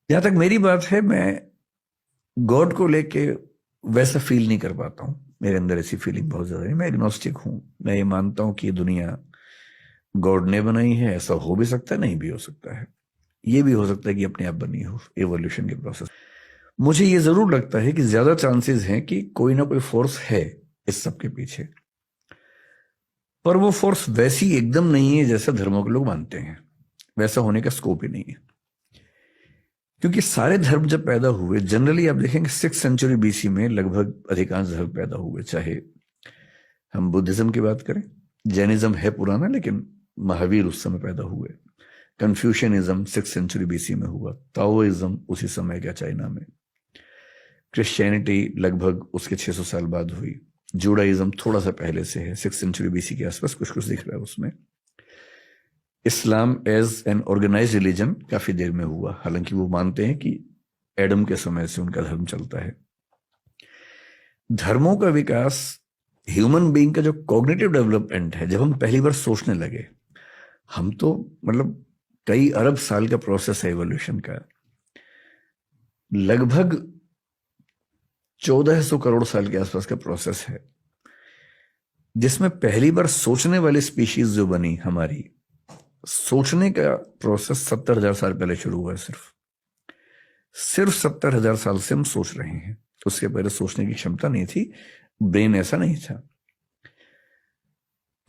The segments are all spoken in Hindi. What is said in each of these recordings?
जहां तक मेरी बात है, मैं गॉड को लेके वैसा फील नहीं कर पाता हूँ। मेरे अंदर ऐसी फीलिंग बहुत ज्यादा है। मैं एग्नोस्टिक हूँ। मैं ये मानता हूँ कि ये दुनिया गॉड ने बनाई है। ऐसा हो भी सकता है, नहीं भी हो सकता है। ये भी हो सकता है कि अपने आप बनी हो, एवोल्यूशन के प्रोसेस। मुझे ये जरूर लगता है कि ज्यादा चांसेस हैं कि कोई ना कोई फोर्स है इस सब के पीछे। पर वो फोर्स वैसी एकदम नहीं है जैसा धर्मों के लोग मानते हैं। वैसा होने का स्कोप ही नहीं है। क्योंकि सारे धर्म जब पैदा हुए, जनरली आप देखेंगे 6th सेंचुरी बीसी में लगभग अधिकांश धर्म पैदा हुए। चाहे हम बुद्धिज्म की बात करें, जैनिज्म है पुराना, लेकिन महावीर उस समय पैदा हुए। कन्फ्यूशनिज्म 6th सेंचुरी बीसी में हुआ। ताओइज्म उसी समय का चाइना में। क्रिश्चियनिटी लगभग उसके 600 साल बाद हुई। जूडाइज्म थोड़ा सा पहले से है, 6th सेंचुरी बीसी के आसपास कुछ कुछ दिख रहा है उसमें। Islam as an organise religion काफी देर में हुआ, हालांकि वो मानते हैं कि एडम के समय से उनका धर्म चलता है। धर्मों का विकास, ह्यूमन बीइंग का जो कॉग्निटिव डेवलपमेंट है, जब हम पहली बार सोचने लगे, हम तो मतलब कई अरब साल का प्रोसेस है एवोल्यूशन का। लगभग 1400 करोड़ साल के आसपास का प्रोसेस है, जिसमें पहली बार सोचने वाली स्पीशीज जो बनी हमारी, सोचने का प्रोसेस 70,000 साल पहले शुरू हुआ है। सिर्फ 70,000 साल से हम सोच रहे हैं। उसके पहले सोचने की क्षमता नहीं थी, ब्रेन ऐसा नहीं था।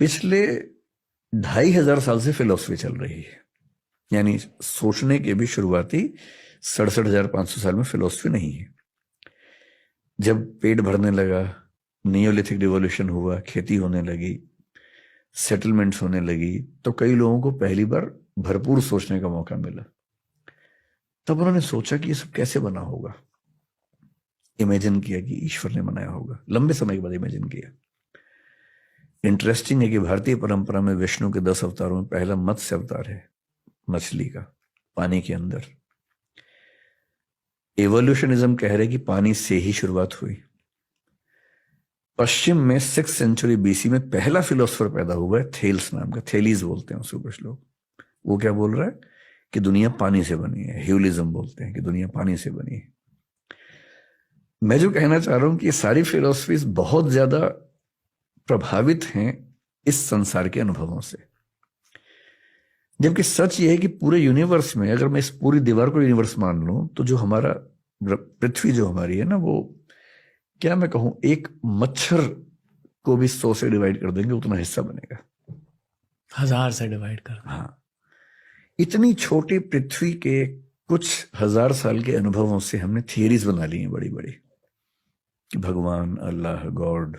पिछले 2,500 साल से फिलोसफी चल रही है, यानी सोचने के भी शुरुआती 67,500 साल में फिलोसफी नहीं है। जब पेट भरने लगा, नियोलिथिक रिवॉल्यूशन हुआ, खेती होने लगी, सेटलमेंट्स होने लगी, तो कई लोगों को पहली बार भरपूर सोचने का मौका मिला। तब उन्होंने सोचा कि ये सब कैसे बना होगा। इमेजिन किया कि ईश्वर ने बनाया होगा। लंबे समय के बाद इमेजिन किया। इंटरेस्टिंग है कि भारतीय परंपरा में विष्णु के 10 अवतारों में पहला मत्स्य अवतार है, मछली का, पानी के अंदर। एवोल्यूशनिज्म कह रहे कि पानी से ही शुरुआत हुई। पश्चिम में 6th सेंचुरी बीसी में पहला फिलोसफर पैदा हुआ है, थेल्स नाम का। थेलीज बोलते हैं उसको कुछ लोग। वो क्या बोल रहा है कि दुनिया पानी से बनी है। ह्यूलिज्म बोलते हैं कि दुनिया पानी से बनी है। मैं जो कहना चाह रहा हूं कि ये सारी फिलोसफीज बहुत ज्यादा प्रभावित हैं इस संसार के अनुभवों से। जबकि सच ये है कि पूरे यूनिवर्स में, अगर मैं इस पूरी दीवार को यूनिवर्स मान लूं, तो जो हमारा पृथ्वी जो हमारी है ना, वो क्या मैं कहूं, एक मच्छर को भी 100 से डिवाइड कर देंगे उतना हिस्सा बनेगा। 1000 से डिवाइड कर। हाँ, इतनी छोटी पृथ्वी के कुछ हजार साल के अनुभवों से हमने थियरीज बना ली हैं बड़ी बड़ी, कि भगवान, अल्लाह, गॉड।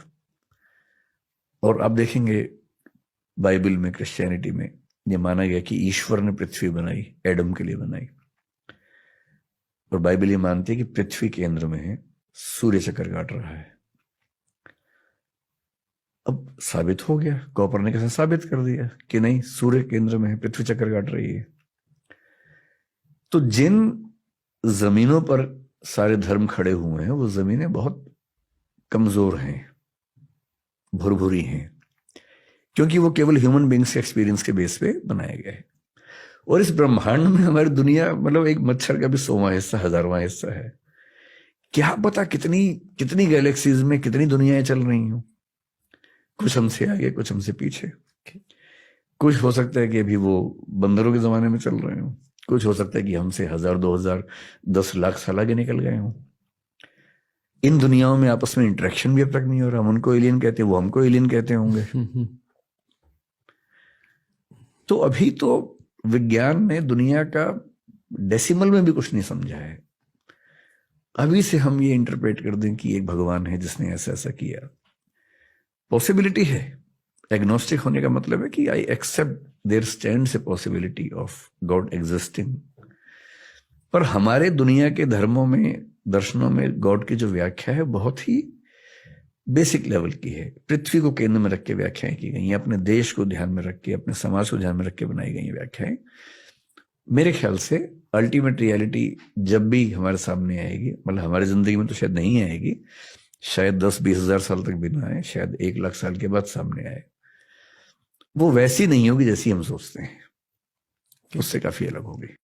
और आप देखेंगे बाइबल में, क्रिश्चियनिटी में ये माना गया कि ईश्वर ने पृथ्वी बनाई, एडम के लिए बनाई। और बाइबल ये मानती है कि पृथ्वी केंद्र में है, सूर्य चक्कर काट रहा है। अब साबित हो गया, कोपरनिकस ने साबित कर दिया कि नहीं, सूर्य केंद्र में है, पृथ्वी चक्कर काट रही है। तो जिन जमीनों पर सारे धर्म खड़े हुए हैं, वो जमीनें बहुत कमजोर हैं, भुरभुरी हैं, क्योंकि वो केवल ह्यूमन बींग्स के एक्सपीरियंस के बेस पे बनाए गए हैं। और इस ब्रह्मांड में हमारी दुनिया मतलब एक मच्छर का भी 100वां हिस्सा, 1000वां हिस्सा है। क्या पता कितनी कितनी गैलेक्सीज में कितनी दुनियाएं चल रही हूं। कुछ हमसे आगे, कुछ हमसे पीछे। कुछ हो सकता है कि अभी वो बंदरों के जमाने में चल रहे हो, कुछ हो सकता है कि हमसे 1000, 2000, 10 लाख साल आगे निकल गए हों। इन दुनियाओं में आपस में इंटरेक्शन भी अब तक नहीं हो रहा। हम उनको एलियन कहते हैं, वो हमको एलियन कहते होंगे। तो अभी तो विज्ञान ने दुनिया का डेसिमल में भी कुछ नहीं समझा है। अभी से हम ये इंटरप्रेट कर दें कि एक भगवान है जिसने ऐसा ऐसा किया, पॉसिबिलिटी है। एग्नोस्टिक होने का मतलब है कि I accept there stands a possibility of God existing. पर हमारे दुनिया के धर्मों में, दर्शनों में गॉड की जो व्याख्या है बहुत ही बेसिक लेवल की है। पृथ्वी को केंद्र में रख के व्याख्याएं की गई हैं, अपने देश को ध्यान में रख के, अपने समाज को ध्यान में रख के बनाई गई व्याख्याएं। मेरे ख्याल से अल्टीमेट रियलिटी जब भी हमारे सामने आएगी, मतलब हमारी जिंदगी में तो शायद नहीं आएगी, शायद 10-20 हजार साल तक भी ना आए, शायद 1 लाख साल के बाद सामने आए, वो वैसी नहीं होगी जैसी हम सोचते हैं, उससे काफी अलग होगी।